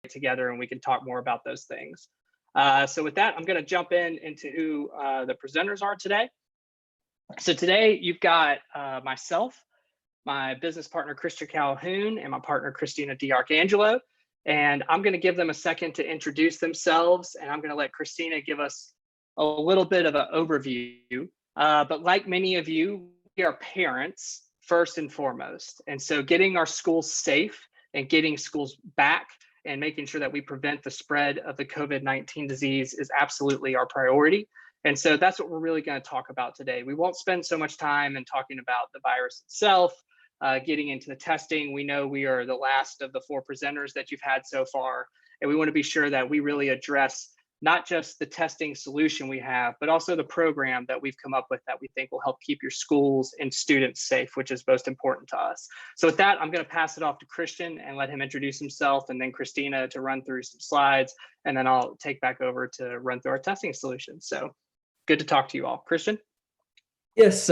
together and we can talk more about those things. So with that, I'm going to jump into who the presenters are today. So today you've got myself, my business partner, Christian Calhoun, and my partner, Christina DiArcangelo. And I'm going to give them a second to introduce themselves, and I'm going to let Christina give us a little bit of an overview. But like many of you, we are parents first and foremost. And so getting our schools safe and getting schools back and making sure that we prevent the spread of the COVID-19 disease is absolutely our priority. And so that's what we're really going to talk about today. We won't spend so much time in talking about the virus itself, getting into the testing. We know we are the last of the 4 presenters that you've had so far, and we want to be sure that we really address not just the testing solution we have, but also the program that we've come up with that we think will help keep your schools and students safe, which is most important to us. So with that, I'm going to pass it off to Christian and let him introduce himself, and then Christina to run through some slides, and then I'll take back over to run through our testing solution. So good to talk to you all. Christian? Yes,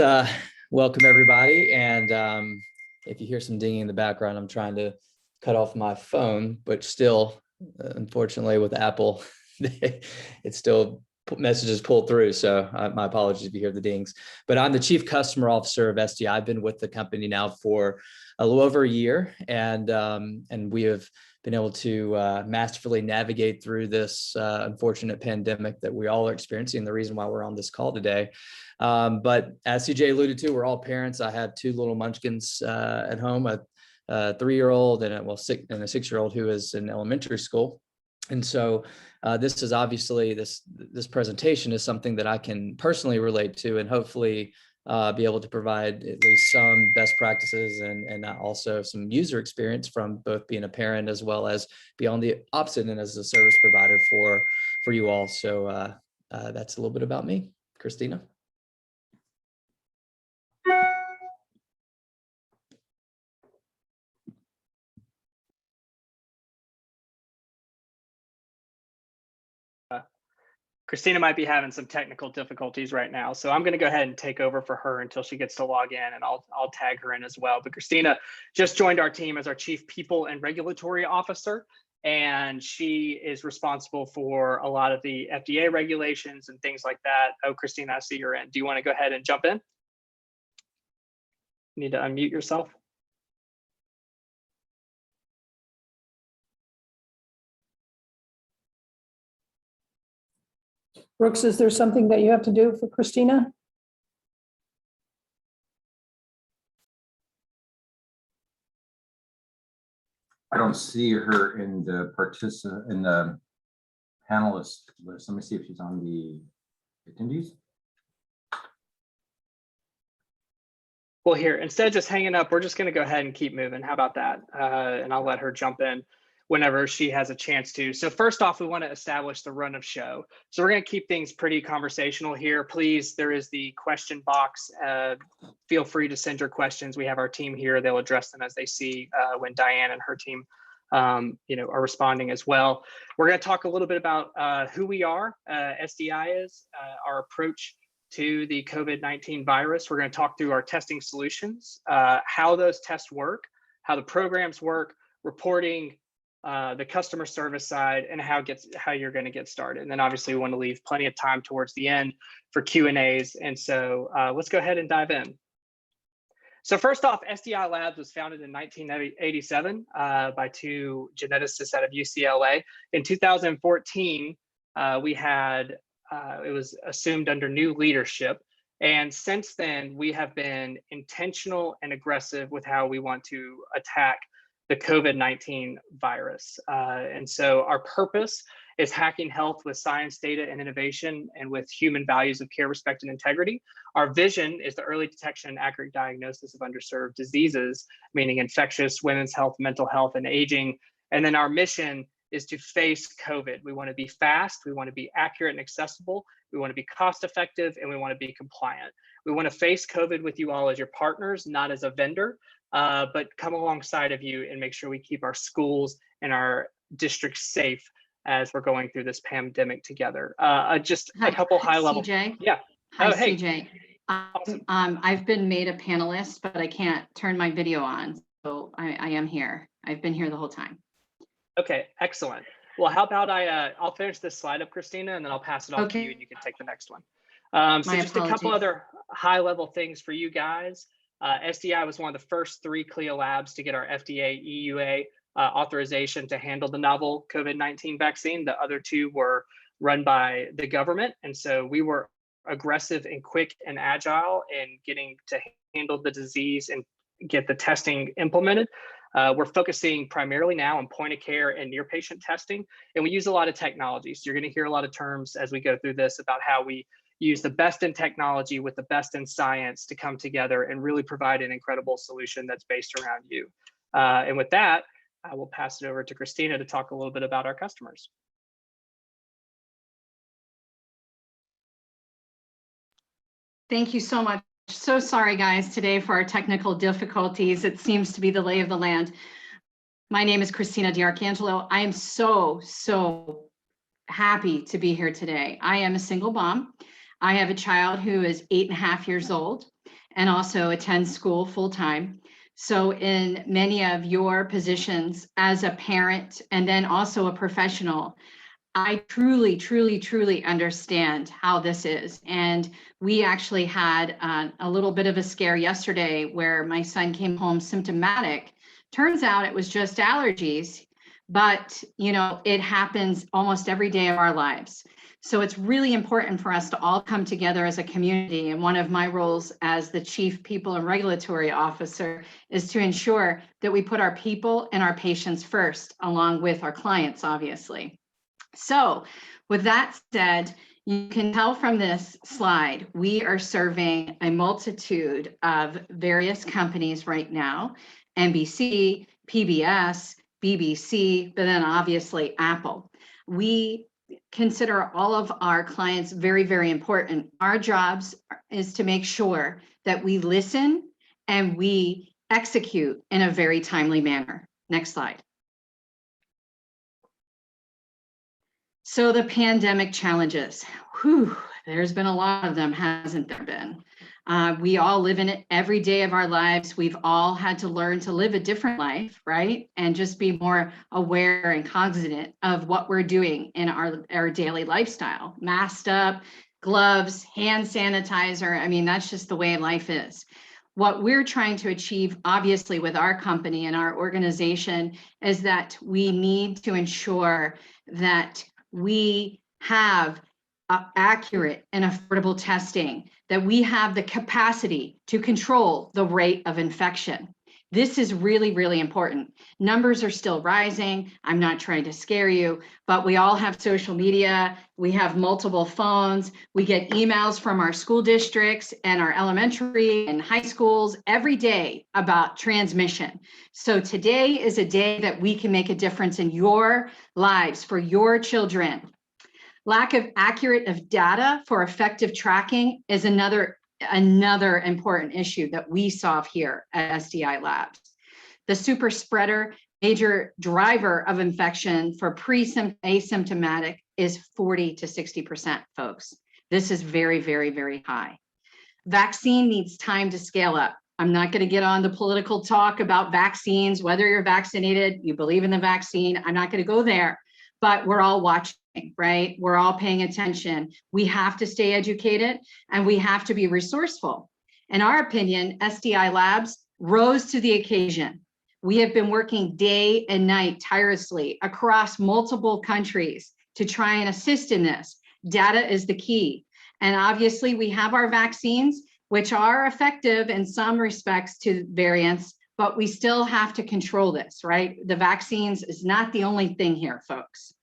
welcome everybody. And if you hear some dinging in the background, I'm trying to cut off my phone, but still, unfortunately with Apple, it's still messages pull through. So my apologies if you hear the dings, but I'm the Chief Customer Officer of SDI. I've been with the company now for a little over a year, and we have been able to masterfully navigate through this unfortunate pandemic that we all are experiencing, the reason why we're on this call today. But as CJ alluded to, we're all parents. I have 2 little munchkins at home, a 3-year-old and a 6-year-old who is in elementary school. And so this is obviously, this presentation is something that I can personally relate to, and hopefully be able to provide at least some best practices and also some user experience from both being a parent as well as be on the opposite end as a service provider for you all. So that's a little bit about me. Christina. Christina might be having some technical difficulties right now, so I'm going to go ahead and take over for her until she gets to log in, and I'll tag her in as well. But Christina just joined our team as our Chief People and Regulatory Officer, and she is responsible for a lot of the FDA regulations and things like that. Oh, Christina, I see you're in. Do you want to go ahead and jump in? You need to unmute yourself. Brooks, is there something that you have to do for Christina? I don't see her in the panelist list. Let me see if she's on the attendees. Well, here, instead of just hanging up, we're just going to go ahead and keep moving. How about that? And I'll let her jump in whenever she has a chance to. So first off, we want to establish the run of show. So we're going to keep things pretty conversational here. Please, there is the question box. Feel free to send your questions. We have our team here. They'll address them as they see when Diane and her team are responding as well. We're going to talk a little bit about who we are, SDI is, our approach to the COVID-19 virus. We're going to talk through our testing solutions, how those tests work, how the programs work, reporting, the customer service side, and how you're going to get started. And then obviously we want to leave plenty of time towards the end for Q&As. And so let's go ahead and dive in. So first off, SDI Labs was founded in 1987 by 2 geneticists out of UCLA. In 2014, we had, it was assumed under new leadership. And since then, we have been intentional and aggressive with how we want to attack the COVID-19 virus. And so our purpose is hacking health with science, data, and innovation, and with human values of care, respect, and integrity. Our vision is the early detection and accurate diagnosis of underserved diseases, meaning infectious, women's health, mental health, and aging. And then our mission is to face COVID. We want to be fast, we want to be accurate and accessible, we want to be cost effective, and we want to be compliant. We want to face COVID with you all as your partners, not as a vendor, but come alongside of you and make sure we keep our schools and our districts safe as we're going through this pandemic together. Just a couple high level. CJ. Yeah. Hi, hey. CJ. Awesome. I've been made a panelist, but I can't turn my video on. So I am here. I've been here the whole time. Okay, excellent. Well, how about I'll finish this slide up, Christina, and then I'll pass it off to you and you can take the next one. So My just a couple apologies. other high level things for you guys. SDI was one of the first 3 CLIA labs to get our FDA EUA authorization to handle the novel COVID-19 vaccine. The other 2 were run by the government. And so we were aggressive and quick and agile in getting to handle the disease and get the testing implemented. We're focusing primarily now on point of care and near patient testing, and we use a lot of technology. So you're going to hear a lot of terms as we go through this about how we use the best in technology with the best in science to come together and really provide an incredible solution that's based around you. And with that, I will pass it over to Christina to talk a little bit about our customers. Thank you so much. So sorry, guys, today for our technical difficulties. It seems to be the lay of the land. My name is Christina D'Arcangelo. I am so happy to be here today. I am a single mom. I have a child who is 8.5 years old and also attends school full time. So in many of your positions as a parent and then also a professional, I truly understand how this is. And we actually had a little bit of a scare yesterday where my son came home symptomatic. Turns out it was just allergies, but you know, it happens almost every day of our lives. So it's really important for us to all come together as a community. And one of my roles as the Chief People and Regulatory Officer is to ensure that we put our people and our patients first, along with our clients, obviously. So with that said, you can tell from this slide, we are serving a multitude of various companies right now, NBC, PBS, BBC, but then obviously Apple. We consider all of our clients very important. Our jobs is to make sure that we listen and we execute in a very timely manner. Next slide. So the pandemic challenges, there's been a lot of them, hasn't there been? We all live in it every day of our lives. We've all had to learn to live a different life, right? And just be more aware and cognizant of what we're doing in our daily lifestyle. Masked up, gloves, hand sanitizer. I mean, that's just the way life is. What we're trying to achieve, obviously, with our company and our organization is that we need to ensure that we have accurate and affordable testing, that we have the capacity to control the rate of infection. This is really important. Numbers are still rising. I'm not trying to scare you, but we all have social media. We have multiple phones. We get emails from our school districts and our elementary and high schools every day about transmission. So today is a day that we can make a difference in your lives for your children. Lack of accurate data for effective tracking is another important issue that we solve here at SDI Labs. The super spreader, major driver of infection for asymptomatic is 40 to 60%, folks. This is very high. Vaccine needs time to scale up. I'm not going to get on the political talk about vaccines, whether you're vaccinated, you believe in the vaccine. I'm not going to go there, but we're all watching. Right? We're all paying attention. We have to stay educated and we have to be resourceful. In our opinion, SDI Labs rose to the occasion. We have been working day and night tirelessly across multiple countries to try and assist in this. Data is the key. And obviously we have our vaccines, which are effective in some respects to variants, but we still have to control this, right? The vaccines is not the only thing here, folks.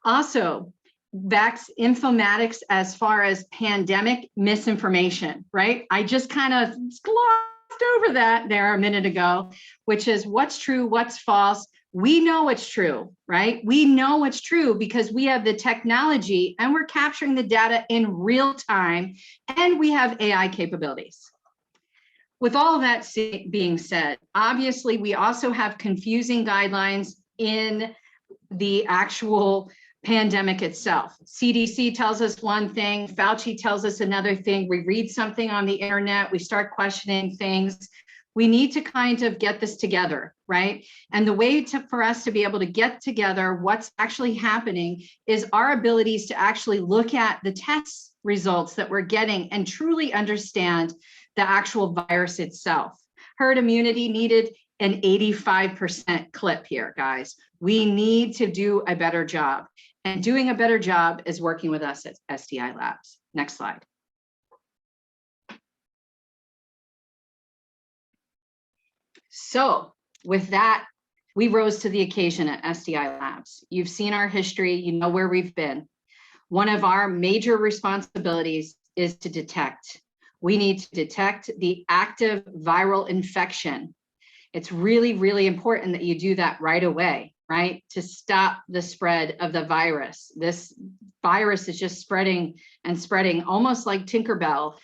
Also, informatics as far as pandemic misinformation, right? I just kind of glossed over that there a minute ago, which is what's true, what's false. We know it's true, right? We know it's true because we have the technology and we're capturing the data in real time and we have AI capabilities. With all of that being said, obviously we also have confusing guidelines in the actual pandemic itself. CDC tells us one thing, Fauci tells us another thing. We read something on the internet, we start questioning things. We need to kind of get this together, right? And the way for us to be able to get together what's actually happening is our abilities to actually look at the test results that we're getting and truly understand the actual virus itself. Herd immunity needed an 85% clip here, guys. We need to do a better job. And doing a better job is working with us at SDI Labs. Next slide. So with that, we rose to the occasion at SDI Labs. You've seen our history, you know where we've been. One of our major responsibilities is to detect. We need to detect the active viral infection. It's really, really important that you do that right away, right? To stop the spread of the virus. This virus is just spreading and spreading almost like Tinkerbell,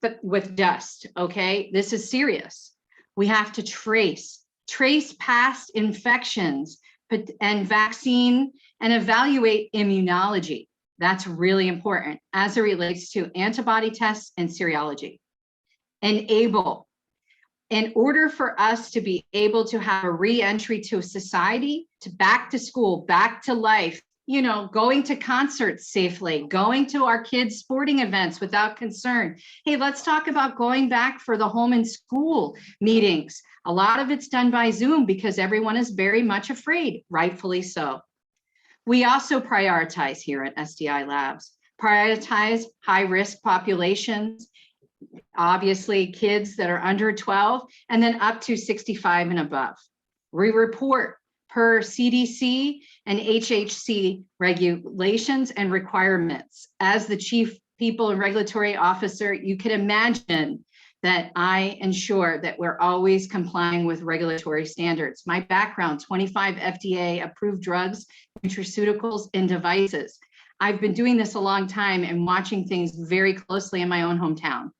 but with dust, okay? This is serious. We have to trace past infections and vaccine and evaluate immunology. That's really important as it relates to antibody tests and serology. Enable. In order for us to be able to have a re-entry to society, to back to school, back to life, you know, going to concerts safely, going to our kids' sporting events without concern. Hey, let's talk about going back for the home and school meetings. A lot of it's done by Zoom because everyone is very much afraid, rightfully so. We also prioritize here at SDI Labs, prioritize high-risk populations, obviously kids that are under 12, and then up to 65 and above. We report per CDC and HHC regulations and requirements. As the Chief People and Regulatory Officer, you can imagine that I ensure that we're always complying with regulatory standards. My background, 25 FDA approved drugs, nutraceuticals, and devices. I've been doing this a long time and watching things very closely in my own hometown.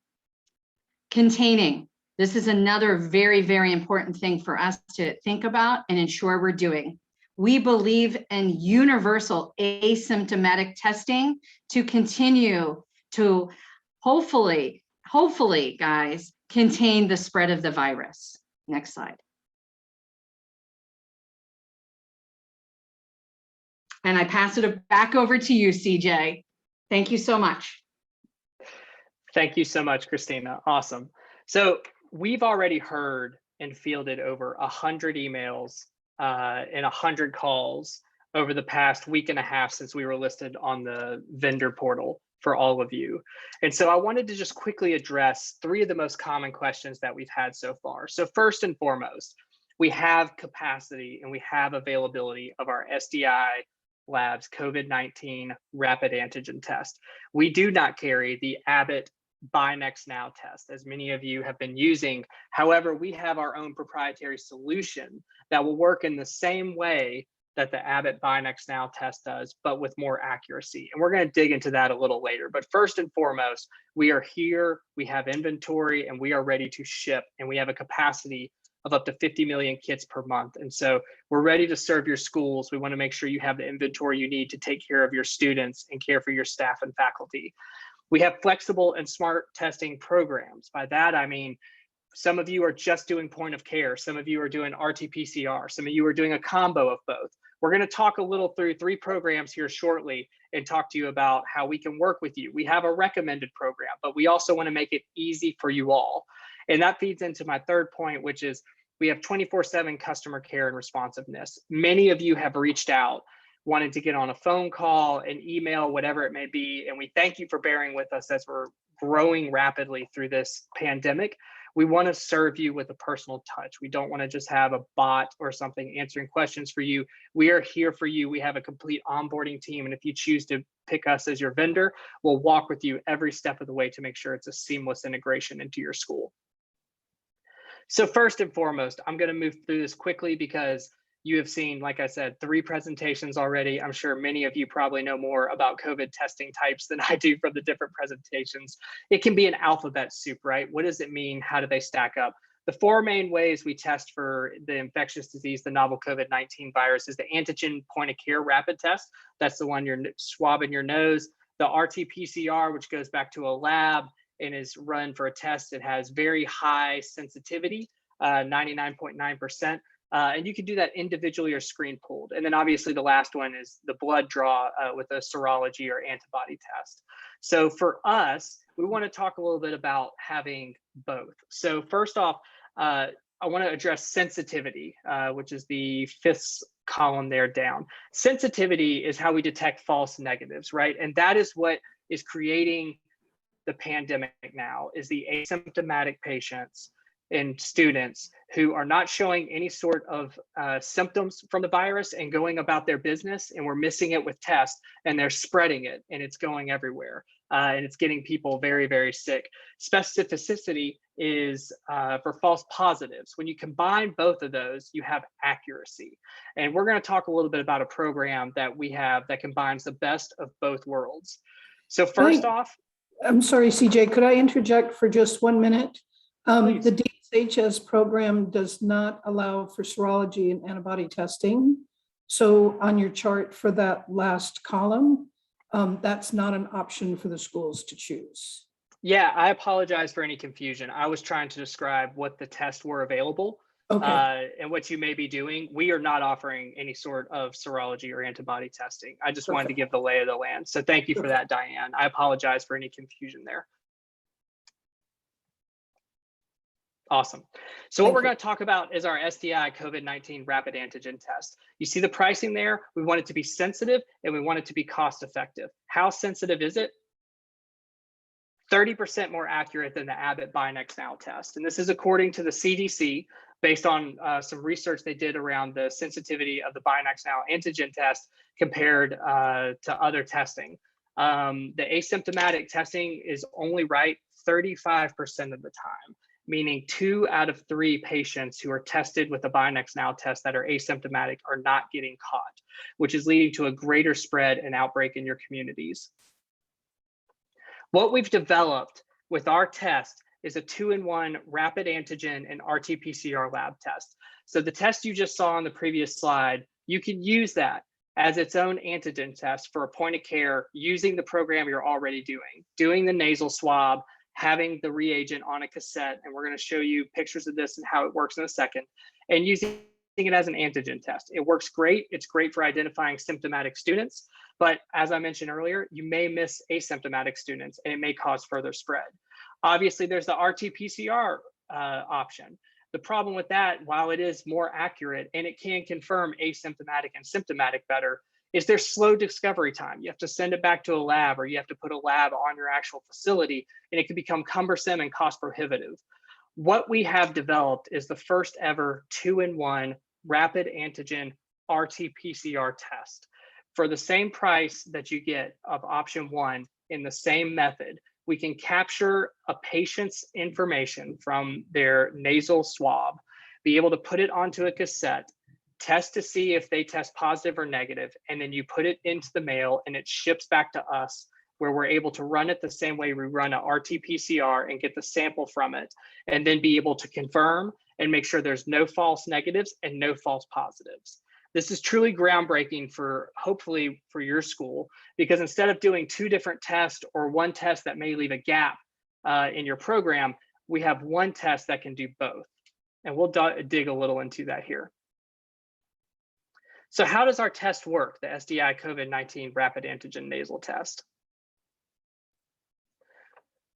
Containing. This is another very, very important thing for us to think about and ensure we're doing. We believe in universal asymptomatic testing to continue to hopefully, guys, contain the spread of the virus. Next slide. And I pass it back over to you, CJ. Thank you so much. Thank you so much, Christina. Awesome. So we've already heard and fielded over 100 emails and 100 calls over the past week and a half since we were listed on the vendor portal for all of you. And so I wanted to just quickly address 3 of the most common questions that we've had so far. So first and foremost, we have capacity and we have availability of our SDI Labs COVID-19 rapid antigen test. We do not carry the Abbott Buy Next Now test, as many of you have been using. However, we have our own proprietary solution that will work in the same way that the Abbott Buy Next Now test does, but with more accuracy. And we're going to dig into that a little later. But first and foremost, we are here, we have inventory, and we are ready to ship. And we have a capacity of up to 50 million kits per month. And so we're ready to serve your schools. We want to make sure you have the inventory you need to take care of your students and care for your staff and faculty. We have flexible and smart testing programs. By that, I mean, some of you are just doing point of care. Some of you are doing RT-PCR. Some of you are doing a combo of both. We're going to talk a little through 3 programs here shortly and talk to you about how we can work with you. We have a recommended program, but we also want to make it easy for you all. And that feeds into my third point, which is we have 24/7 customer care and responsiveness. Many of you have reached out, wanted to get on a phone call, an email, whatever it may be. And we thank you for bearing with us as we're growing rapidly through this pandemic. We want to serve you with a personal touch. We don't want to just have a bot or something answering questions for you. We are here for you. We have a complete onboarding team. And if you choose to pick us as your vendor, we'll walk with you every step of the way to make sure it's a seamless integration into your school. So first and foremost, I'm going to move through this quickly because you have seen, like I said, 3 presentations already. I'm sure many of you probably know more about COVID testing types than I do from the different presentations. It can be an alphabet soup, right? What does it mean? How do they stack up? The 4 main ways we test for the infectious disease, the novel COVID-19 virus, is the antigen point of care rapid test. That's the one you're swabbing your nose. The RT-PCR, which goes back to a lab and is run for a test that has very high sensitivity 99.9%. And you can do that individually or screen pooled. And then obviously the last one is the blood draw with a serology or antibody test. So for us, we want to talk a little bit about having both. So first off, I want to address sensitivity, which is the fifth column there down. Sensitivity is how we detect false negatives, right? And that is what is creating the pandemic now, is the asymptomatic patients and students who are not showing any sort of symptoms from the virus and going about their business, and we're missing it with tests, and they're spreading it, and it's going everywhere, and it's getting people very, very sick. Specificity is for false positives. When you combine both of those, you have accuracy. And we're going to talk a little bit about a program that we have that combines the best of both worlds. So first off, I'm sorry, CJ, could I interject for just 1 minute? Please. The DSHS program does not allow for serology and antibody testing. So on your chart for that last column, that's not an option for the schools to choose. Yeah, I apologize for any confusion. I was trying to describe what the tests were available. Okay. And what you may be doing. We are not offering any sort of serology or antibody testing. I just wanted to give the lay of the land. So thank you for that, Diane. I apologize for any confusion there. Awesome. So what we're going to talk about is our SDI COVID-19 rapid antigen test. You see the pricing there. We want it to be sensitive and we want it to be cost effective. How sensitive is it? 30% more accurate than the Abbott BinaxNOW test. And this is according to the CDC, based on some research they did around the sensitivity of the BinaxNOW antigen test compared to other testing. The asymptomatic testing is only right 35% of the time, meaning 2 out of 3 patients who are tested with the BinaxNOW test that are asymptomatic are not getting caught, which is leading to a greater spread and outbreak in your communities. What we've developed with our test is a 2-in-1 rapid antigen and RT-PCR lab test. So the test you just saw on the previous slide, you can use that as its own antigen test for a point of care using the program you're already doing the nasal swab, having the reagent on a cassette, and we're going to show you pictures of this and how it works in a second, and using it as an antigen test. It works great. It's great for identifying symptomatic students, but as I mentioned earlier, you may miss asymptomatic students and it may cause further spread. Obviously, there's the RT-PCR option. The problem with that, while it is more accurate and it can confirm asymptomatic and symptomatic better, is there's slow discovery time. You have to send it back to a lab, or you have to put a lab on your actual facility, and it can become cumbersome and cost prohibitive. What we have developed is the first ever 2-in-1 rapid antigen RT-PCR test. For the same price that you get of option 1 in the same method, we can capture a patient's information from their nasal swab, be able to put it onto a cassette, test to see if they test positive or negative, and then you put it into the mail and it ships back to us, where we're able to run it the same way we run a RT-PCR and get the sample from it, and then be able to confirm and make sure there's no false negatives and no false positives. This is truly groundbreaking for, hopefully, for your school, because instead of doing 2 different tests or 1 test that may leave a gap in your program, we have 1 test that can do both. And we'll dig a little into that here. So how does our test work, the SDI COVID-19 rapid antigen nasal test?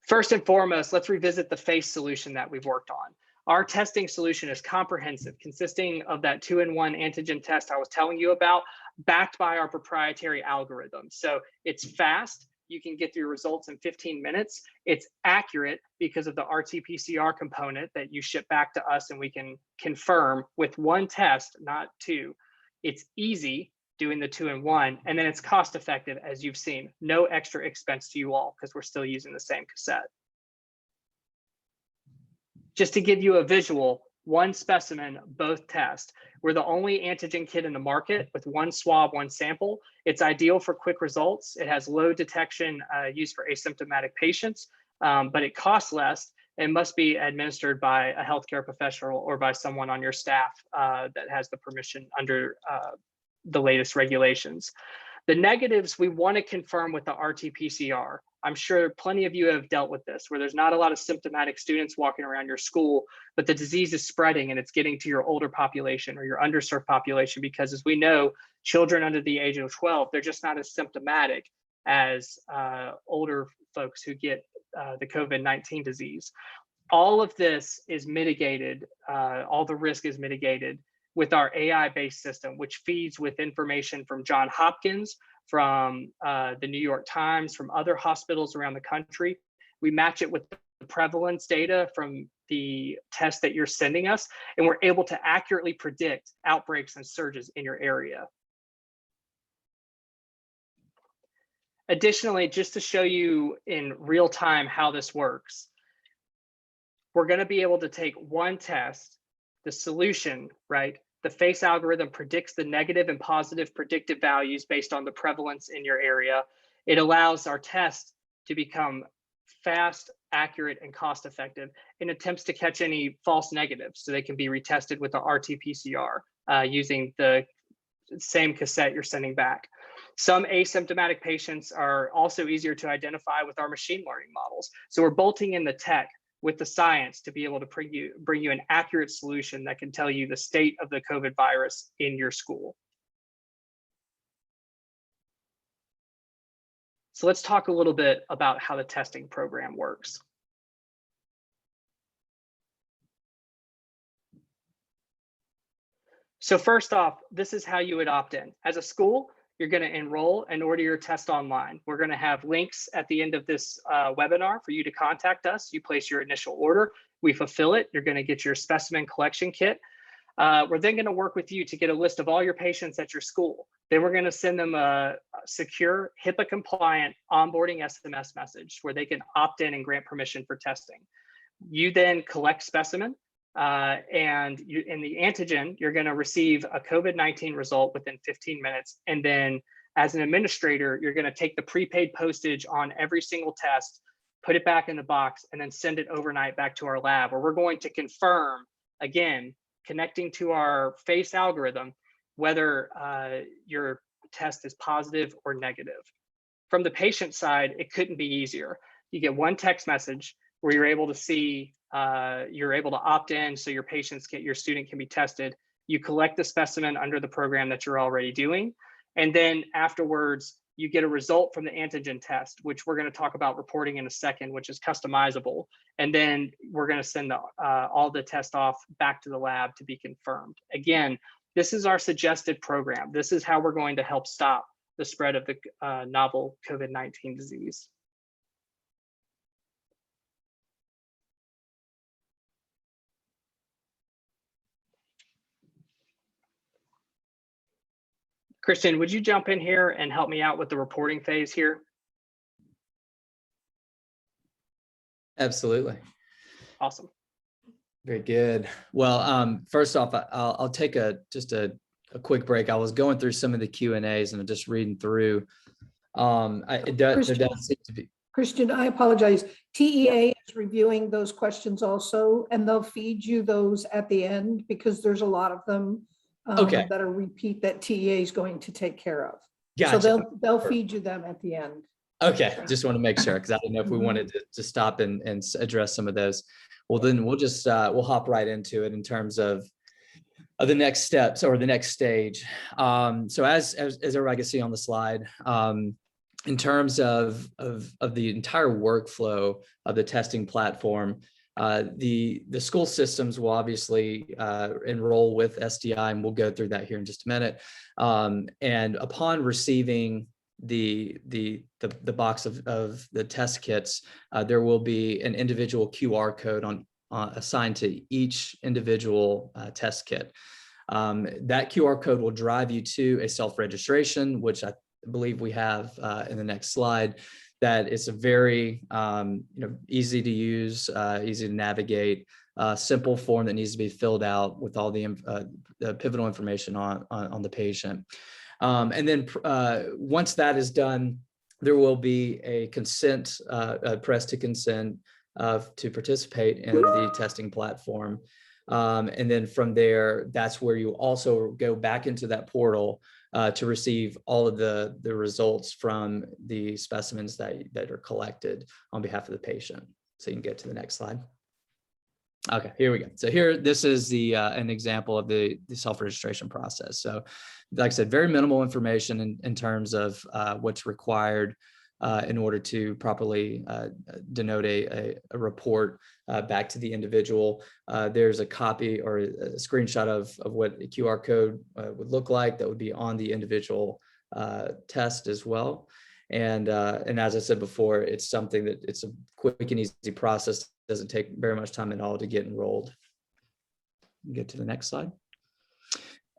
First and foremost, let's revisit the FACE solution that we've worked on. Our testing solution is comprehensive, consisting of that 2-in-1 antigen test I was telling you about, backed by our proprietary algorithm. So it's fast. You can get your results in 15 minutes. It's accurate because of the RT-PCR component that you ship back to us and we can confirm with 1 test, not 2. It's easy doing the 2-in-1, and then it's cost effective, as you've seen. No extra expense to you all because we're still using the same cassette. Just to give you a visual, 1 specimen, both tests. We're the only antigen kit in the market with 1 swab, 1 sample. It's ideal for quick results. It has low detection used for asymptomatic patients, but it costs less and must be administered by a healthcare professional or by someone on your staff that has the permission under the latest regulations. The negatives we want to confirm with the RT-PCR. I'm sure plenty of you have dealt with this, where there's not a lot of symptomatic students walking around your school, but the disease is spreading and it's getting to your older population or your underserved population, because as we know, children under the age of 12, they're just not as symptomatic as older folks who get the COVID-19 disease. All of this is mitigated, all the risk is mitigated with our AI-based system, which feeds with information from Johns Hopkins, from the New York Times, from other hospitals around the country. We match it with the prevalence data from the test that you're sending us, and we're able to accurately predict outbreaks and surges in your area. Additionally, just to show you in real time how this works, we're going to be able to take one test, the solution, right? The FACE algorithm predicts the negative and positive predictive values based on the prevalence in your area. It allows our test to become fast, accurate, and cost-effective and attempts to catch any false negatives so they can be retested with the RT-PCR using the same cassette you're sending back. Some asymptomatic patients are also easier to identify with our machine learning models. So we're bolting in the tech with the science to be able to bring you an accurate solution that can tell you the state of the COVID virus in your school. So let's talk a little bit about how the testing program works. So first off, this is how you would opt in. As a school, you're going to enroll and order your test online. We're going to have links at the end of this webinar for you to contact us. You place your initial order, we fulfill it. You're going to get your specimen collection kit. We're then going to work with you to get a list of all your patients at your school. Then we're going to send them a secure, HIPAA-compliant onboarding SMS message where they can opt in and grant permission for testing. You then collect specimen. And in the antigen, you're going to receive a COVID-19 result within 15 minutes. And then as an administrator, you're going to take the prepaid postage on every single test, put it back in the box, and then send it overnight back to our lab, where we're going to confirm, again, connecting to our FACE algorithm, whether your test is positive or negative. From the patient side, it couldn't be easier. You get one text message where you're able to see you're able to opt in so your student can be tested. You collect the specimen under the program that you're already doing. And then afterwards, you get a result from the antigen test, which we're going to talk about reporting in a second, which is customizable. And then we're going to send all the tests off back to the lab to be confirmed. Again, this is our suggested program. This is how we're going to help stop the spread of the novel COVID-19 disease. Christian, would you jump in here and help me out with the reporting phase here? Absolutely. Awesome. Very good. Well, first off, I'll take just a quick break. I was going through some of the Q&As and I'm just reading through. There does seem to be. Christian, I apologize. TEA is reviewing those questions also, and they'll feed you those at the end because there's a lot of them that are repeat that TEA is going to take care of. Gotcha. So they'll feed you them at the end. Okay, just want to make sure because I didn't know if we wanted to stop and address some of those. Well, then we'll just we'll hop right into it in terms of the next steps or the next stage. So as everybody can see on the slide, in terms of the entire workflow of the testing platform, the school systems will obviously enroll with SDI, and we'll go through that here in just a minute. And upon receiving the box of the test kits, there will be an individual QR code assigned to each individual test kit. That QR code will drive you to a self-registration, which I believe we have in the next slide. That it's a very easy to use, easy to navigate, simple form that needs to be filled out with all the pivotal information on the patient. And then once that is done, there will be a consent, press to consent to participate in the testing platform. And then from there, that's where you also go back into that portal to receive all of the results from the specimens that are collected on behalf of the patient. So you can get to the next slide. Okay, here we go. So here, this is an example of the self-registration process. So like I said, very minimal information in terms of what's required in order to properly denote a report back to the individual. There's a copy or a screenshot of what a QR code would look like that would be on the individual test as well. And as I said before, it's something that it's a quick and easy process. It doesn't take very much time at all to get enrolled. Get to the next slide.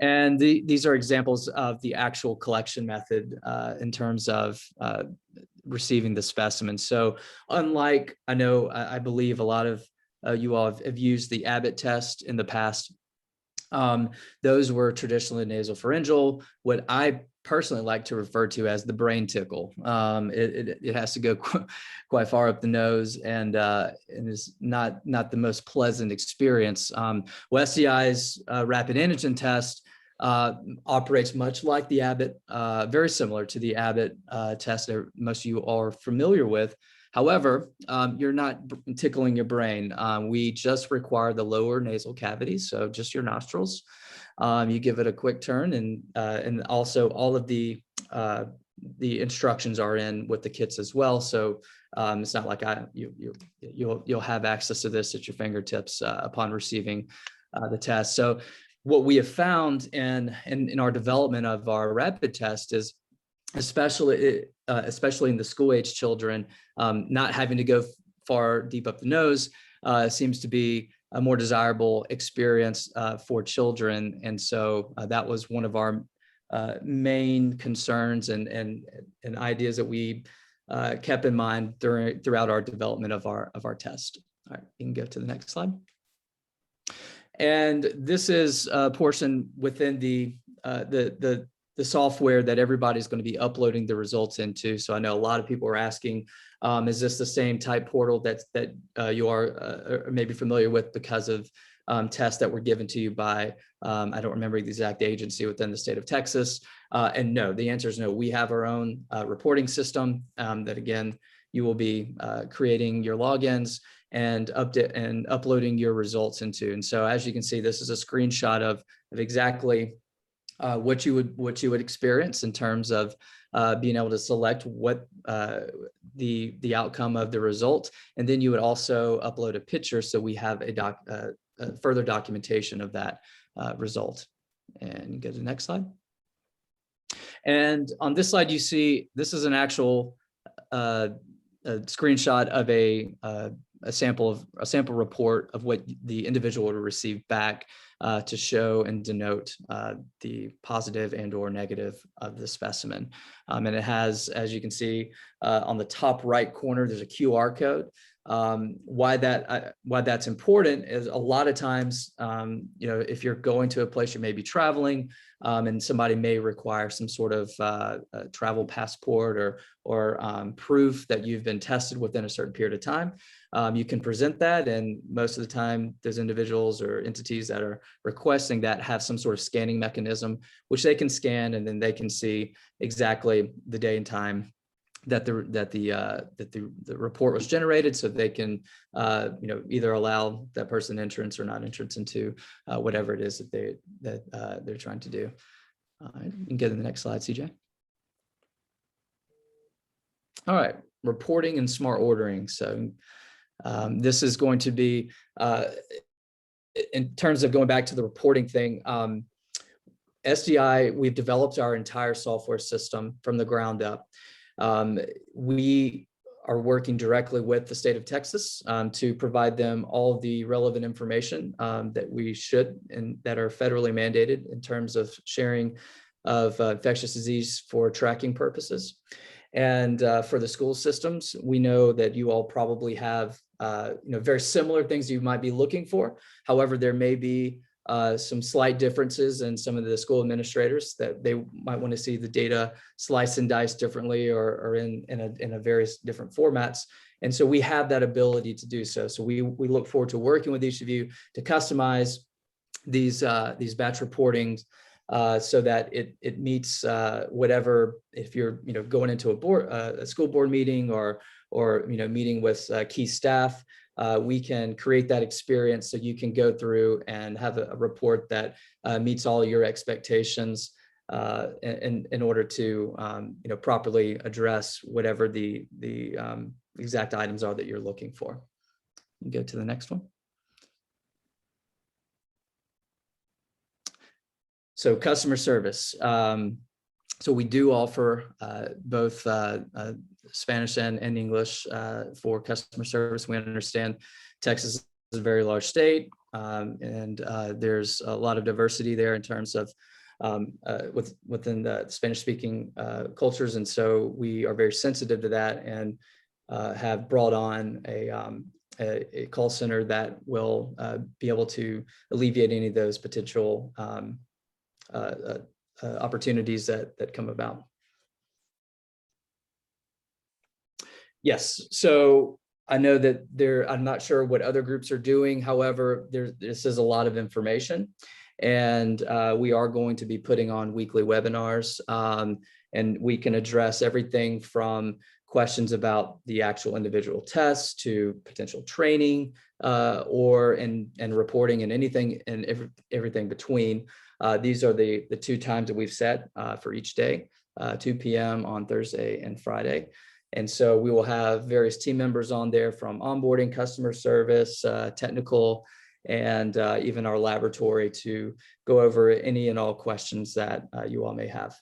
And these are examples of the actual collection method in terms of receiving the specimen. So unlike, I believe a lot of you all have used the Abbott test in the past. Those were traditionally nasopharyngeal, what I personally like to refer to as the brain tickle. It has to go quite far up the nose and is not the most pleasant experience. SDI's rapid antigen test operates much like the Abbott, very similar to the Abbott test that most of you are familiar with. However, you're not tickling your brain. We just require the lower nasal cavities, so just your nostrils. You give it a quick turn, and also all of the instructions are in with the kits as well. So it's not like you'll have access to this at your fingertips upon receiving the test. So what we have found in our development of our rapid test is, especially in the school age children, not having to go far deep up the nose seems to be a more desirable experience for children. And so that was one of our main concerns and ideas that we kept in mind throughout our development of our test. All right, you can go to the next slide. And this is a portion within the software that everybody's going to be uploading the results into. So I know a lot of people are asking, is this the same type portal that you are maybe familiar with because of tests that were given to you by, I don't remember the exact agency within the state of Texas. And no, the answer is no. We have our own reporting system that, again, you will be creating your logins and uploading your results into. And so as you can see, this is a screenshot of exactly what you would experience in terms of being able to select what the outcome of the result, and then you would also upload a picture so we have a further documentation of that result. And go to the next slide. And on this slide, you see this is an actual a screenshot of a sample report of what the individual would receive back to show and denote the positive and or negative of the specimen. And it has, as you can see, on the top right corner, there's a QR code. Why that's important is a lot of times, if you're going to a place you may be traveling, and somebody may require some sort of travel passport or proof that you've been tested within a certain period of time. You can present that, and most of the time those individuals or entities that are requesting that have some sort of scanning mechanism, which they can scan, and then they can see exactly the day and time that the report was generated, so they can either allow that person entrance or not entrance into whatever it is that they're trying to do. You can go to the next slide, CJ. All right, reporting and smart ordering. So this is going to be, in terms of going back to the reporting thing, SDI, we've developed our entire software system from the ground up. We are working directly with the state of Texas to provide them all of the relevant information that we should and that are federally mandated in terms of sharing of infectious disease for tracking purposes. And for the school systems, we know that you all probably have very similar things you might be looking for. However, there may be some slight differences in some of the school administrators that they might want to see the data sliced and diced differently or in a various different formats. And so we have that ability to do so. So we look forward to working with each of you to customize these batch reportings so that it meets whatever, if you're going into a school board meeting or meeting with key staff, we can create that experience so you can go through and have a report that meets all your expectations in order to properly address whatever the exact items are that you're looking for. You go to the next one. So customer service. So we do offer both Spanish and English for customer service. We understand Texas is a very large state, and there's a lot of diversity there in terms of within the Spanish-speaking cultures, and so we are very sensitive to that, and have brought on a call center that will be able to alleviate any of those potential opportunities that come about. Yes, so I know that I'm not sure what other groups are doing. However, this is a lot of information, and we are going to be putting on weekly webinars, and we can address everything from questions about the actual individual tests to potential training and reporting and anything and everything between. These are the 2 times that we've set for each day, 2 p.m. on Thursday and Friday. And so we will have various team members on there from onboarding, customer service, technical, and even our laboratory to go over any and all questions that you all may have.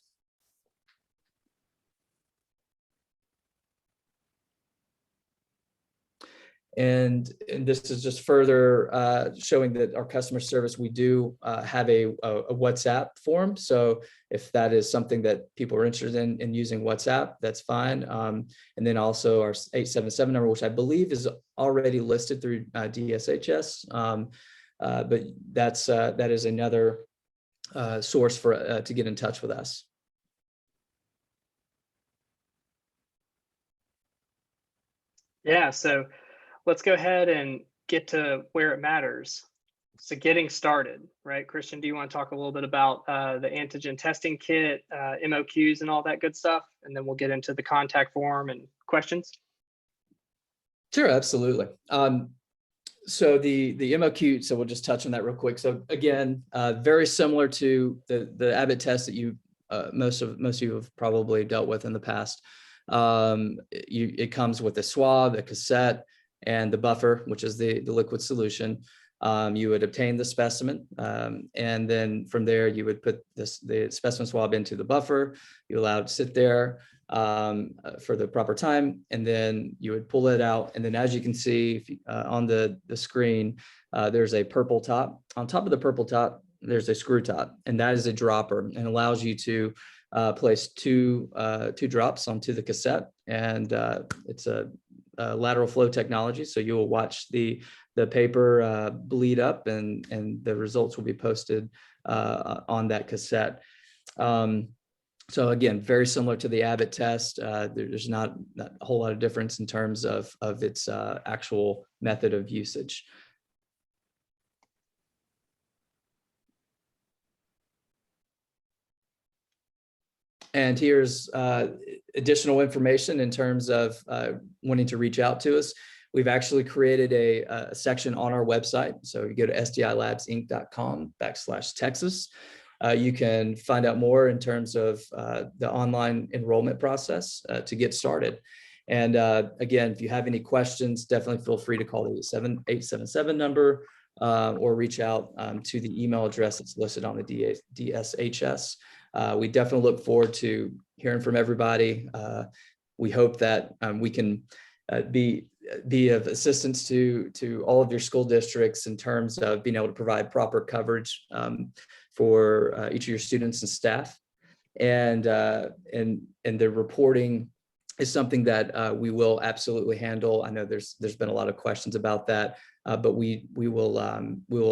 And this is just further showing that our customer service, we do have a WhatsApp form. So if that is something that people are interested in using WhatsApp, that's fine. And then also our 877 number, which I believe is already listed through DSHS. But that is another source for to get in touch with us. Yeah, so let's go ahead and get to where it matters. So getting started, right? Christian, do you want to talk a little bit about the antigen testing kit, MOQs and all that good stuff? And then we'll get into the contact form and questions. Sure, absolutely. So the MOQ, so we'll just touch on that real quick. So again, very similar to the Abbott test that you most of you have probably dealt with in the past. It comes with a swab, a cassette, and the buffer, which is the liquid solution. You would obtain the specimen, and then from there you would put the specimen swab into the buffer. You allow it to sit there for the proper time, and then you would pull it out. And then, as you can see on the screen, there's a purple top. On top of the purple top, there's a screw top, and that is a dropper, and allows you to place two drops onto the cassette, and it's a lateral flow technology. So you will watch the paper bleed up, and the results will be posted on that cassette. So again, very similar to the Abbott test. There's not a whole lot of difference in terms of its actual method of usage. And here's additional information in terms of wanting to reach out to us. We've actually created a section on our website. So you go to sdilabsinc.com/Texas. You can find out more in terms of the online enrollment process to get started. And again, if you have any questions, definitely feel free to call the 877 number or reach out to the email address that's listed on the DSHS. We definitely look forward to hearing from everybody. We hope that we can be of assistance to all of your school districts in terms of being able to provide proper coverage for each of your students and staff. And the reporting is something that we will absolutely handle. I know there's been a lot of questions about that, but we will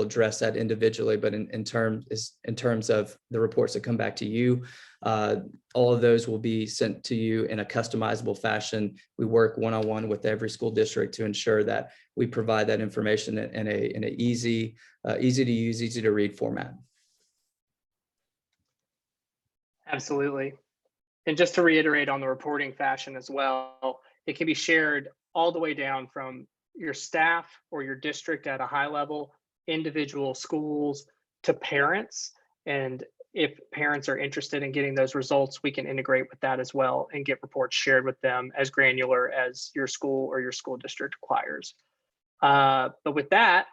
address that individually. But in terms of the reports that come back to you, all of those will be sent to you in a customizable fashion. We work one-on-one with every school district to ensure that we provide that information in a easy to use, easy to read format. Absolutely. And just to reiterate on the reporting fashion as well, it can be shared all the way down from your staff or your district at a high level, individual schools, to parents. And if parents are interested in getting those results, we can integrate with that as well and get reports shared with them as granular as your school or your school district requires. But with that,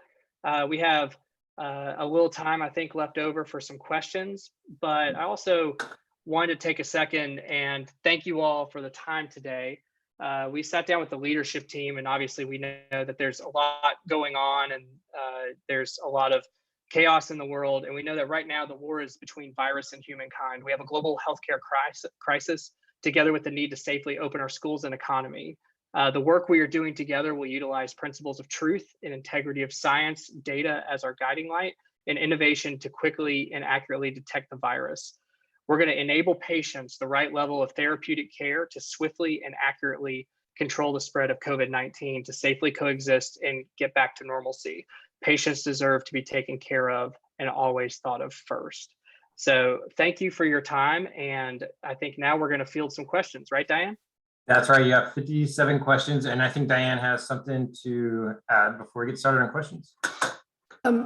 we have a little time, I think, left over for some questions. But I also wanted to take a second and thank you all for the time today. We sat down with the leadership team, and obviously we know that there's a lot going on, and there's a lot of chaos in the world. And we know that right now the war is between virus and humankind. We have a global healthcare crisis together with the need to safely open our schools and economy. The work we are doing together will utilize principles of truth and integrity of science, data as our guiding light, and innovation to quickly and accurately detect the virus. We're going to enable patients the right level of therapeutic care to swiftly and accurately control the spread of COVID-19 to safely coexist and get back to normalcy. Patients deserve to be taken care of and always thought of first. So thank you for your time. And I think now we're going to field some questions, right, Diane? That's right. You have 57 questions, and I think Diane has something to add before we get started on questions.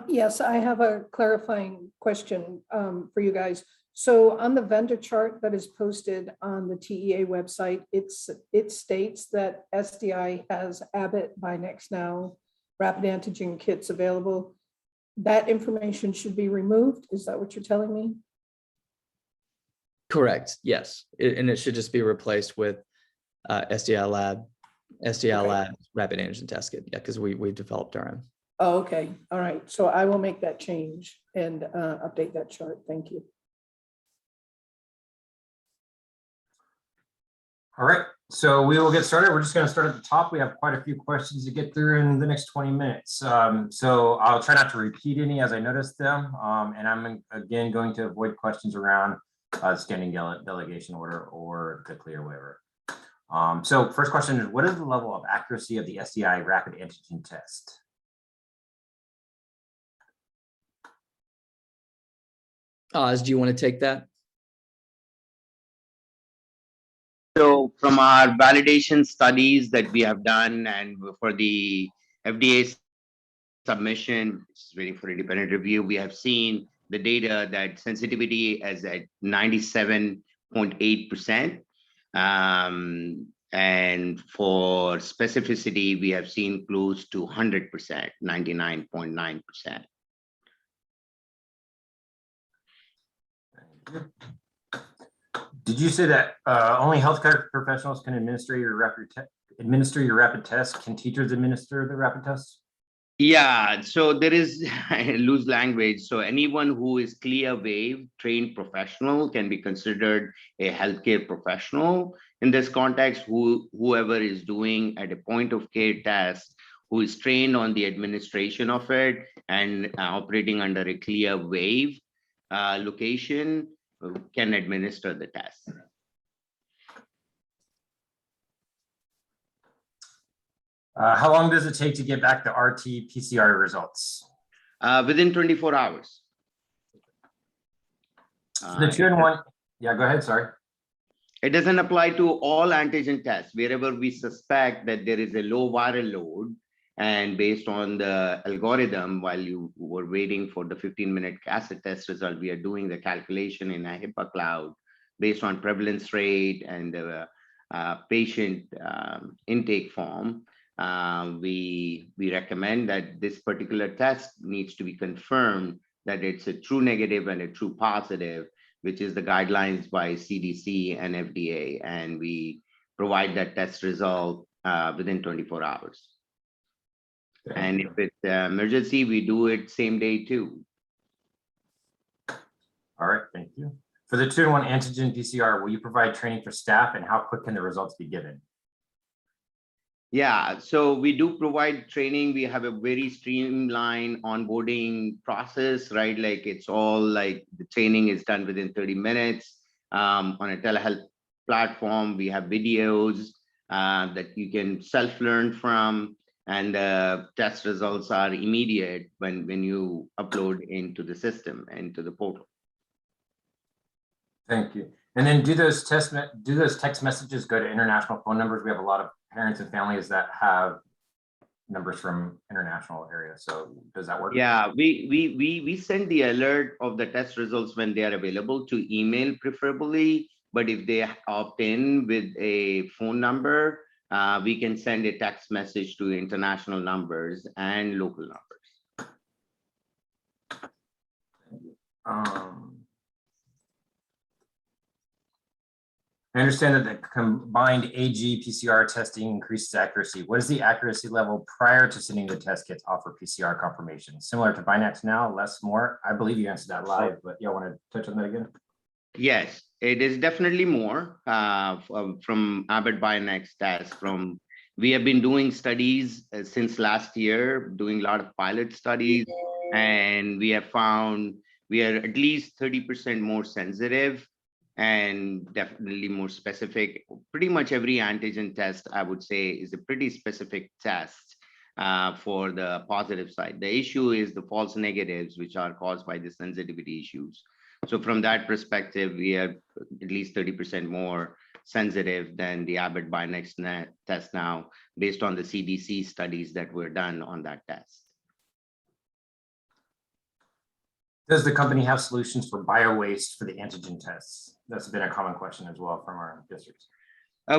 Yes, I have a clarifying question for you guys. So on the vendor chart that is posted on the TEA website, it states that SDI has Abbott by Next Now rapid antigen kits available. That information should be removed. Is that what you're telling me? Correct. Yes. And it should just be replaced with SDI Labs rapid antigen test kit. Yeah, because we've developed our own. Oh, okay. All right. So I will make that change and update that chart. Thank you. All right, so we will get started. We're just going to start at the top. We have quite a few questions to get through in the next 20 minutes. So I'll try not to repeat any as I notice them. And I'm again going to avoid questions around standing delegation order or the clear waiver. So first question is, what is the level of accuracy of the SDI rapid antigen test? Oz, do you want to take that? So from our validation studies that we have done and for the FDA submission, which is waiting for independent review, we have seen the data that sensitivity is at 97.8%. And for specificity, we have seen close to 100%, 99.9%. Did you say that only healthcare professionals can administer your rapid test? Can teachers administer the rapid test? Yeah, so there is loose language. So anyone who is CLIA waive trained professional can be considered a healthcare professional. In this context, whoever is doing at a point of care test, who is trained on the administration of it and operating under a CLIA waive location can administer the test. How long does it take to get back the RT-PCR results? Within 24 hours. The 2-in-1, yeah, go ahead, sorry. It doesn't apply to all antigen tests. Wherever we suspect that there is a low viral load, and based on the algorithm, while you were waiting for the 15-minute acid test result, we are doing the calculation in a HIPAA cloud based on prevalence rate and the patient intake form. We recommend that this particular test needs to be confirmed that it's a true negative and a true positive, which is the guidelines by CDC and FDA. And we provide that test result within 24 hours. And if it's an emergency, we do it same day too. All right, thank you. For the 2-in-1 antigen PCR, will you provide training for staff, and how quick can the results be given? Yeah, so we do provide training. We have a very streamlined onboarding process, right? Like it's all like the training is done within 30 minutes. On a telehealth platform, we have videos that you can self-learn from, and the test results are immediate when you upload into the system, into the portal. Thank you. And then do those text messages go to international phone numbers? We have a lot of parents and families that have numbers from international areas. So does that work? Yeah, we send the alert of the test results when they are available to email preferably, but if they opt in with a phone number, we can send a text message to international numbers and local numbers. I understand that the combined AG PCR testing increases accuracy. What is the accuracy level prior to sending the test kits off for PCR confirmation? Similar to Binax now, less, more? I believe you answered that live, but y'all want to touch on that again? Yes, it is definitely more from Abbott Binax test. We have been doing studies since last year, doing a lot of pilot studies, and we have found we are at least 30% more sensitive and definitely more specific. Pretty much every antigen test, I would say, is a pretty specific test for the positive side. The issue is the false negatives, which are caused by the sensitivity issues. So from that perspective, we are at least 30% more sensitive than the Abbott Binax test now, based on the CDC studies that were done on that test. Does the company have solutions for bio-waste for the antigen tests? That's been a common question as well from our districts.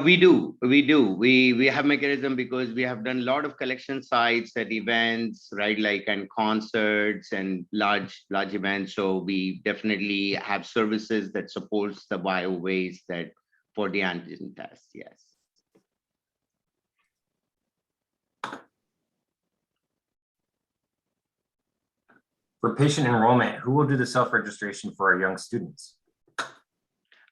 We do. We have mechanism because we have done a lot of collection sites at events, right? Like and concerts and large events. So we definitely have services that supports the bio waste that for the antigen test. Yes. For patient enrollment, who will do the self-registration for our young students?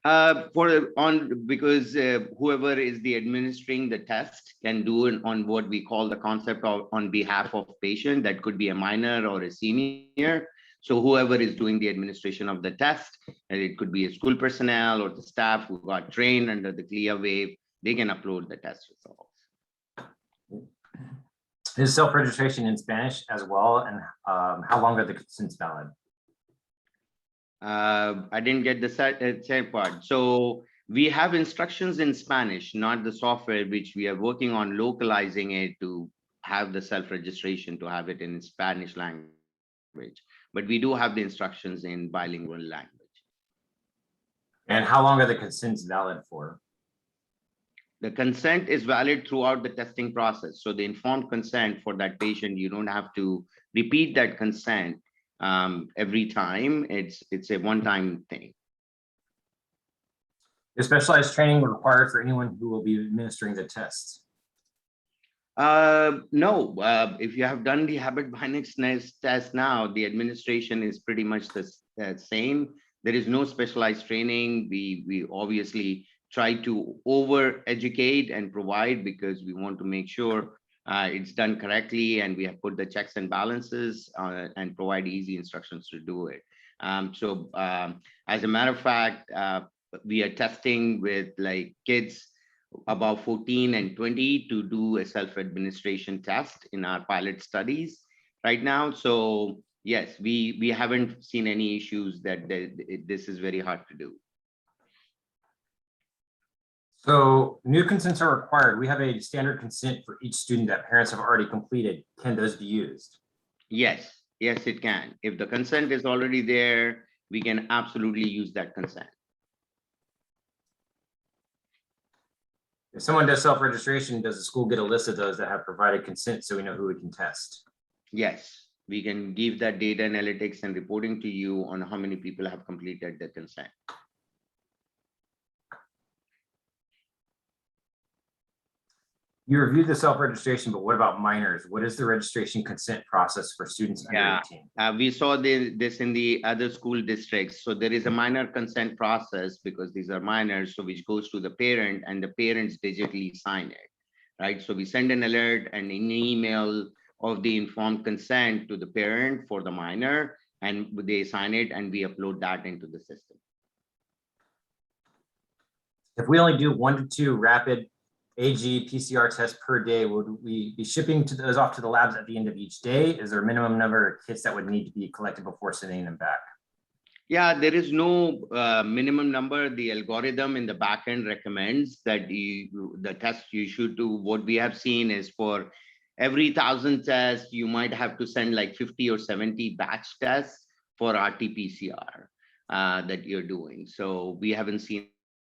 Because whoever is the administering the test can do it on what we call the concept of on behalf of patient. That could be a minor or a senior. So whoever is doing the administration of the test, and it could be a school personnel or the staff who got trained under the CLIA wave, they can upload the test results. Is self-registration in Spanish as well? And how long are the consents valid? I didn't get the second part. So we have instructions in Spanish, not the software, which we are working on localizing it to have the self-registration, to have it in Spanish language. But we do have the instructions in bilingual language. And how long are the consents valid for? The consent is valid throughout the testing process. So the informed consent for that patient, you don't have to repeat that consent every time. It's a one-time thing. Is specialized training required for anyone who will be administering the tests? No, if you have done the Abbott Binax test now, the administration is pretty much the same. There is no specialized training. We obviously try to over educate and provide because we want to make sure it's done correctly, and we have put the checks and balances and provide easy instructions to do it. As a matter of fact, we are testing with like kids about 14 and 20 to do a self-administration test in our pilot studies right now. So yes, we haven't seen any issues that this is very hard to do. So new consents are required. We have a standard consent for each student that parents have already completed. Can those be used? Yes, it can. If the consent is already there, we can absolutely use that consent. If someone does self-registration, does the school get a list of those that have provided consent so we know who we can test? Yes, we can give that data analytics and reporting to you on how many people have completed the consent. You reviewed the self-registration, but what about minors? What is the registration consent process for students under 18? We saw this in the other school districts. So there is a minor consent process because these are minors, so which goes to the parent and the parents digitally sign it, right? So we send an alert and an email of the informed consent to the parent for the minor, and they sign it and we upload that into the system. If we only do 1 to 2 rapid AG PCR tests per day, would we be shipping those off to the labs at the end of each day? Is there a minimum number of kits that would need to be collected before sending them back? Yeah, there is no minimum number. The algorithm in the backend recommends that the test you should do. What we have seen is for every 1,000 tests, you might have to send like 50 or 70 batch tests for RT-PCR that you're doing. So we haven't seen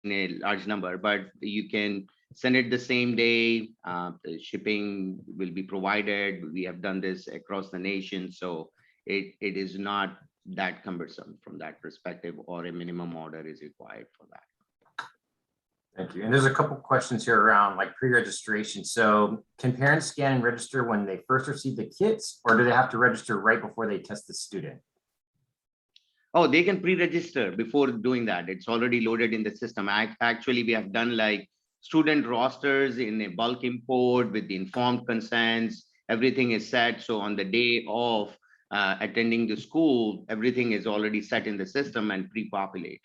a large number, but you can send it the same day. The shipping will be provided. We have done this across the nation. So it is not that cumbersome from that perspective, or a minimum order is required for that. Thank you. And there's a couple questions here around like pre-registration. So can parents scan and register when they first receive the kits, or do they have to register right before they test the student? Oh, they can pre-register before doing that. It's already loaded in the system. Actually, we have done like student rosters in a bulk import with the informed consents. Everything is set. So on the day of attending the school, everything is already set in the system and pre-populated.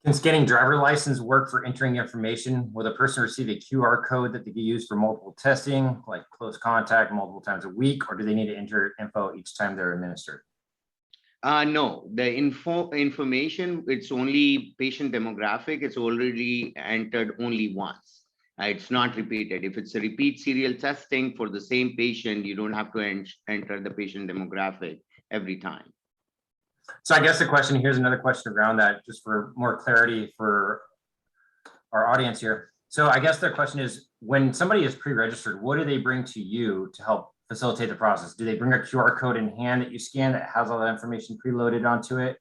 Can scanning driver license work for entering information? Will the person receive a QR code that they can use for multiple testing, like close contact multiple times a week, or do they need to enter info each time they're administered? No, the information, it's only patient demographic. It's already entered only once. It's not repeated. If it's a repeat serial testing for the same patient, you don't have to enter the patient demographic every time. So I guess the question, here's another question around that, just for more clarity for our audience here. So I guess the question is, when somebody is pre-registered, what do they bring to you to help facilitate the process? Do they bring a QR code in hand that you scan that has all that information preloaded onto it?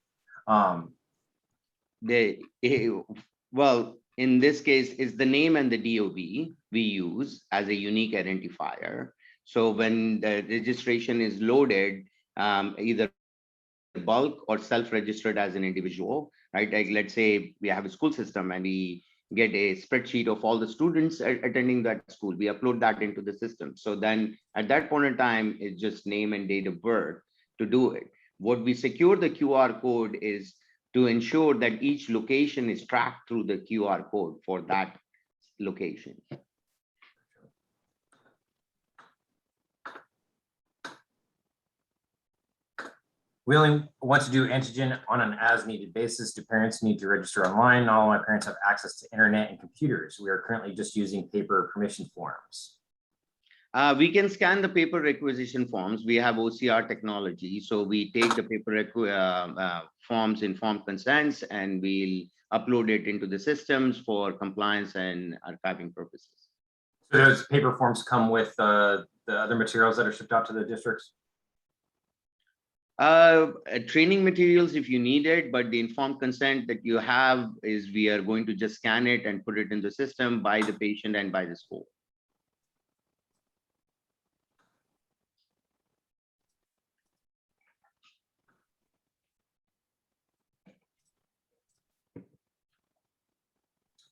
Well, in this case, it's the name and the DOB we use as a unique identifier. So when the registration is loaded, either bulk or self-registered as an individual, right? Like let's say we have a school system and we get a spreadsheet of all the students attending that school. We upload that into the system. So then at that point in time, it's just name and date of birth to do it. What we secure the QR code is to ensure that each location is tracked through the QR code for that location. We only want to do antigen on an as-needed basis. Do parents need to register online? Not all my parents have access to internet and computers. We are currently just using paper permission forms. We can scan the paper requisition forms. We have OCR technology. So we take the paper forms, informed consents, and we'll upload it into the systems for compliance and archiving purposes. So those paper forms come with the other materials that are shipped out to the districts? Training materials if you need it, but the informed consent that you have is we are going to just scan it and put it in the system by the patient and by the school.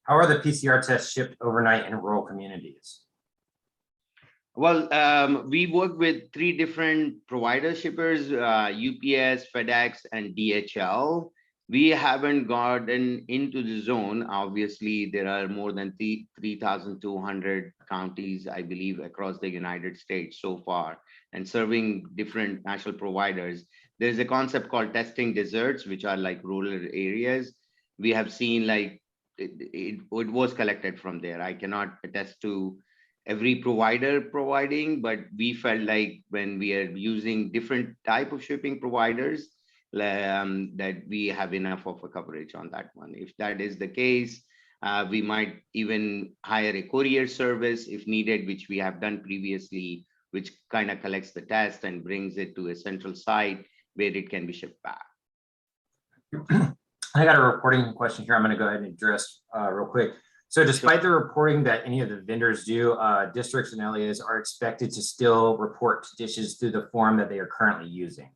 How are the PCR tests shipped overnight in rural communities? Well, we work with 3 different provider shippers, UPS, FedEx, and DHL. We haven't gotten into the zone. Obviously, there are more than 3,200 counties, I believe, across the United States so far, and serving different national providers. There's a concept called testing deserts, which are like rural areas. We have seen like it was collected from there. I cannot attest to every provider providing, but we felt like when we are using different type of shipping providers, that we have enough of a coverage on that one. If that is the case, we might even hire a courier service if needed, which we have done previously, which kind of collects the test and brings it to a central site where it can be shipped back. I got a reporting question here. I'm going to go ahead and address real quick. So despite the reporting that any of the vendors do, districts and LEAs are expected to still report dishes through the form that they are currently using.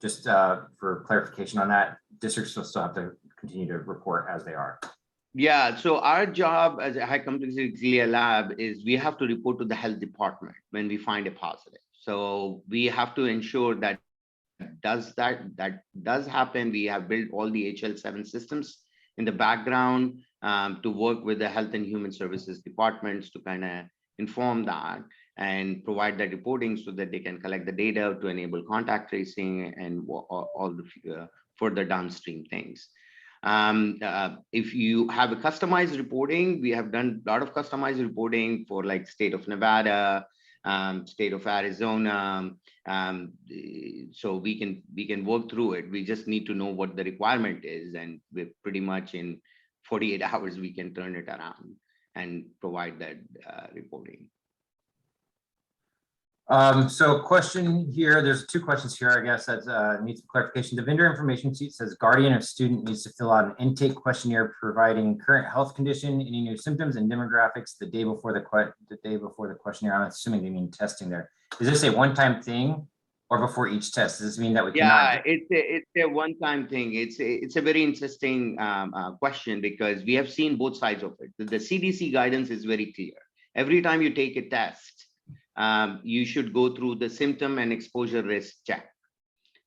Just for clarification on that, districts will still have to continue to report as they are. Yeah, so our job as a high complexity lab is we have to report to the health department when we find a positive. So we have to ensure that does happen. We have built all the HL7 systems in the background to work with the health and human services departments to kind of inform that. and provide that reporting so that they can collect the data to enable contact tracing and all the further downstream things. If you have a customized reporting, we have done a lot of customized reporting for like state of Nevada, state of Arizona. So we can work through it. We just need to know what the requirement is, and we're pretty much in 48 hours, we can turn it around and provide that reporting. So question here, there's two questions here, I guess, that needs some clarification. The vendor information sheet says guardian of student needs to fill out an intake questionnaire providing current health condition, any new symptoms and demographics the day before the questionnaire. I'm assuming they mean testing there. Is this a one-time thing or before each test? Does this mean that we cannot? Yeah, it's a one-time thing. It's a very interesting question, because we have seen both sides of it. The CDC guidance is very clear. Every time you take a test, you should go through the symptom and exposure risk check,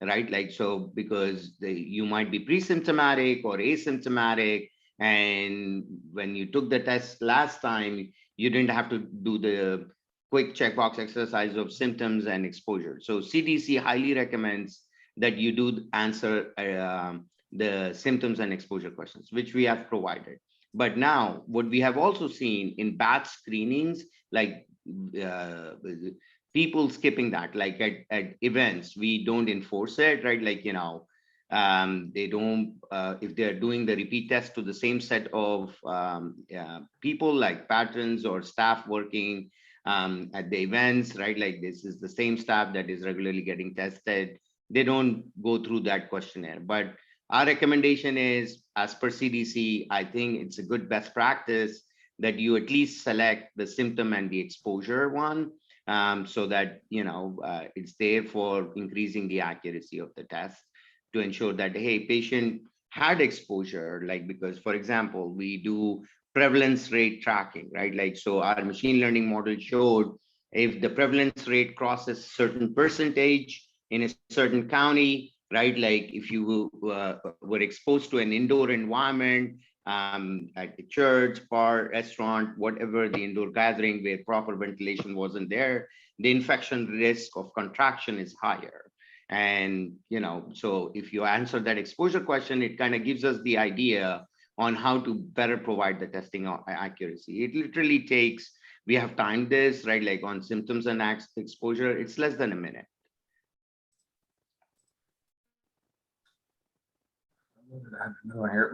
right? Like, so because you might be pre-symptomatic or asymptomatic, and when you took the test last time, you didn't have to do the quick checkbox exercise of symptoms and exposure. So CDC highly recommends that you do answer the symptoms and exposure questions, which we have provided. But now what we have also seen in batch screenings, like people skipping that, like at events, we don't enforce it, right? Like, you know, they don't, if they're doing the repeat test to the same set of people, like patrons or staff working at the events, right? Like this is the same staff that is regularly getting tested. They don't go through that questionnaire. But our recommendation is, as per CDC, I think it's a good best practice that you at least select the symptom and the exposure one, so that, you know, it's there for increasing the accuracy of the test to ensure that, hey, patient had exposure, like, because, for example, we do prevalence rate tracking, right? Like, so our machine learning model showed if the prevalence rate crosses certain percentage in a certain county, right? Like if you were exposed to an indoor environment, at the church, bar, restaurant, whatever the indoor gathering where proper ventilation wasn't there, the infection risk of contraction is higher. And, you know, so if you answer that exposure question, it kind of gives us the idea on how to better provide the testing accuracy. It literally takes, we have timed this, right? Like on symptoms and exposure, it's less than a minute.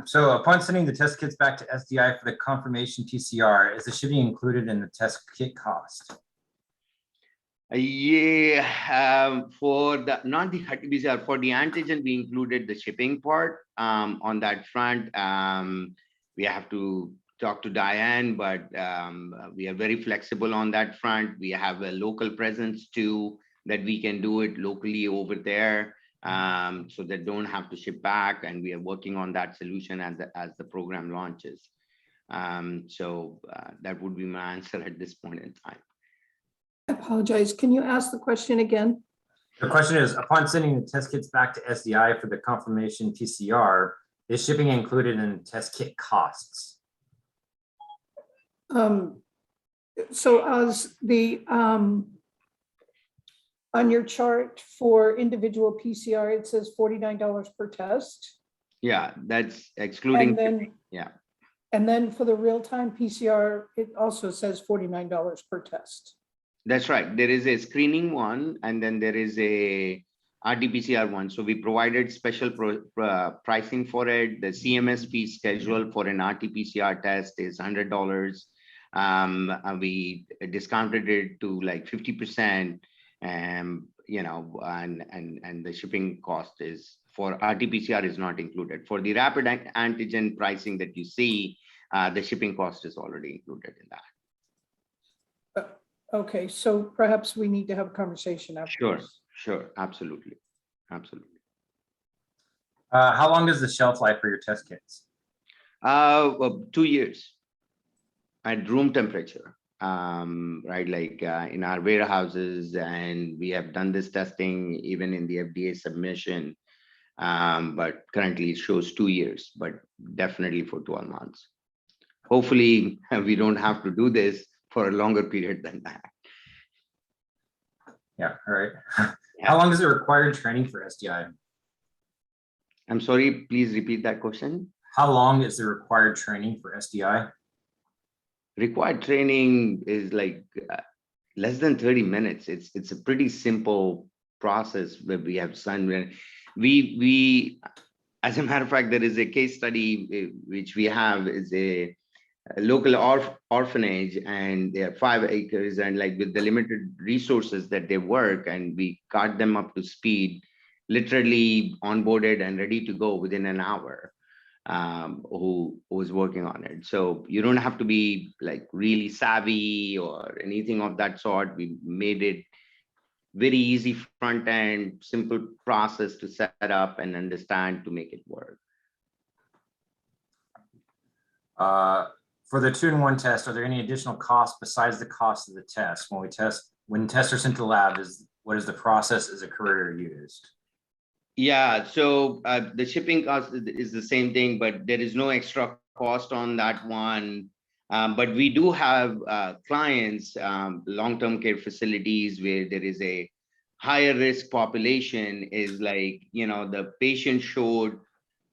So upon sending the test kits back to SDI for the confirmation PCR, is the shipping included in the test kit cost? Yeah, for the, not the RT-PCR, for the antigen, we included the shipping part on that front. We have to talk to Diane, but we are very flexible on that front. We have a local presence too, that we can do it locally over there. So they don't have to ship back, and we are working on that solution as the program launches. So that would be my answer at this point in time. I apologize. Can you ask the question again? The question is, upon sending the test kits back to SDI for the confirmation PCR, is shipping included in test kit costs? So as the on your chart for individual PCR, it says $49 per test. Yeah, that's excluding. And then, yeah. And then for the real-time PCR, it also says $49 per test. That's right. There is a screening one, and then there is a RT-PCR one. So we provided special pricing for it. The CMS fee schedule for an RT-PCR test is $100. We discounted it to like 50%. You know, and the shipping cost is for RT-PCR is not included. For the rapid antigen pricing that you see, the shipping cost is already included in that. Okay, so perhaps we need to have a conversation after. Sure, absolutely. How long is the shelf life for your test kits? Well, 2 years at room temperature. Right, like in our warehouses, and we have done this testing even in the FDA submission, but currently it shows 2 years, but definitely for 12 months. Hopefully we don't have to do this for a longer period than that. Yeah, all right. How long is the required training for SDI? I'm sorry, please repeat that question. How long is the required training for SDI? Required training is like less than 30 minutes. It's a pretty simple process that we have done. We as a matter of fact, there is a case study which we have is a local orphanage, and they are 5 acres, and like with the limited resources that they work, and we got them up to speed, literally onboarded and ready to go within an hour. Who was working on it. So you don't have to be like really savvy or anything of that sort. We made it very easy front end, simple process to set up and understand to make it work. For the 2-in-1 test, are there any additional costs besides the cost of the test? When tests are sent to the lab, what is the process as a courier used? Yeah, so the shipping cost is the same thing, but there is no extra cost on that one. But we do have clients, long-term care facilities where there is a higher risk population, is like, the patient showed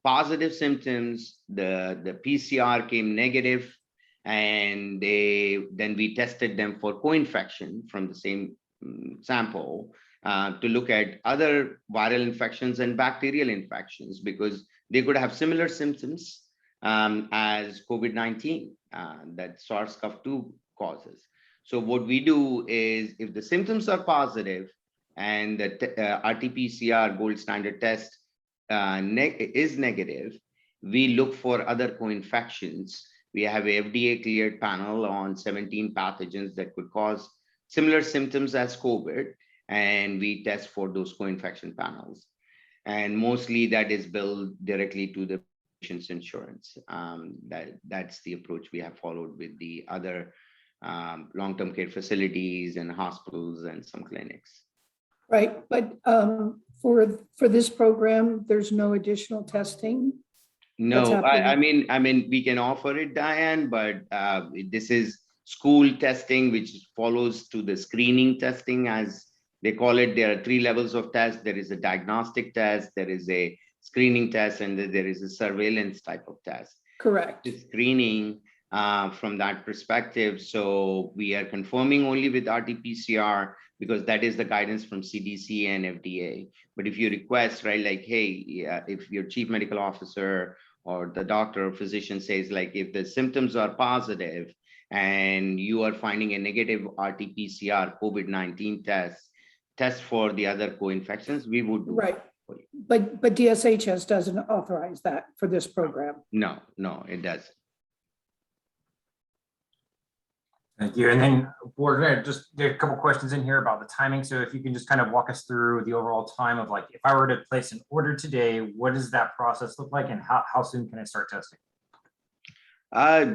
positive symptoms, the PCR came negative, and then we tested them for co-infection from the same sample. To look at other viral infections and bacterial infections, because they could have similar symptoms as COVID-19 that SARS-CoV-2 causes. So what we do is, if the symptoms are positive and the RT-PCR gold standard test is negative, we look for other co-infections. We have a FDA cleared panel on 17 pathogens that could cause similar symptoms as COVID, and we test for those co-infection panels. And mostly that is billed directly to the patient's insurance. That's the approach we have followed with the other long-term care facilities and hospitals and some clinics. Right, but for this program, there's no additional testing? No, I mean, we can offer it, Diane, but this is school testing, which follows to the screening testing, as they call it. There are 3 levels of test. There is a diagnostic test, there is a screening test, and there is a surveillance type of test. Correct. The screening from that perspective. So we are confirming only with RT-PCR, because that is the guidance from CDC and FDA. But if you request, right, like, hey, if your chief medical officer or the doctor or physician says, like, if the symptoms are positive and you are finding a negative RT-PCR COVID-19 test for the other co-infections, we would do right. But DSHS doesn't authorize that for this program. No, it doesn't. Thank you. And then we're going to just get a couple questions in here about the timing. So if you can just kind of walk us through the overall time of, like, if I were to place an order today, what does that process look like, and how soon can I start testing?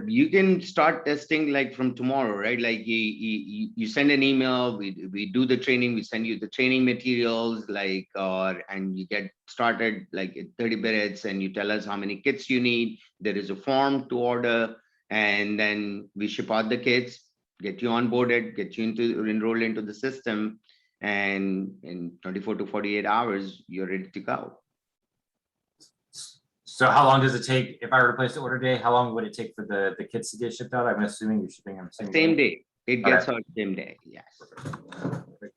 You can start testing like from tomorrow, right? Like you send an email, we do the training, we send you the training materials, like, and you get started like in 30 minutes, and you tell us how many kits you need. There is a form to order, and then we ship out the kits, get you onboarded, get you enrolled into the system, and in 24 to 48 hours, you're ready to go. So how long does it take, if I were to place the order today, how long would it take for the kits to get shipped out? I'm assuming you're shipping them same day. It gets out same day, yes. Perfect.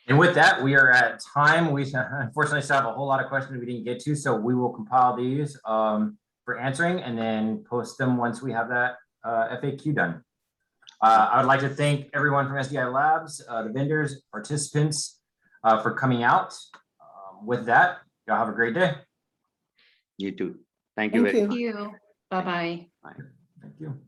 And with that, we are at time. We unfortunately still have a whole lot of questions we didn't get to, so we will compile these for answering and then post them once we have that FAQ done. I would like to thank everyone from SDI Labs, the vendors, participants for coming out. With that, y'all have a great day. You too. Thank you very much. Thank you. Bye-bye. Bye. Thank you.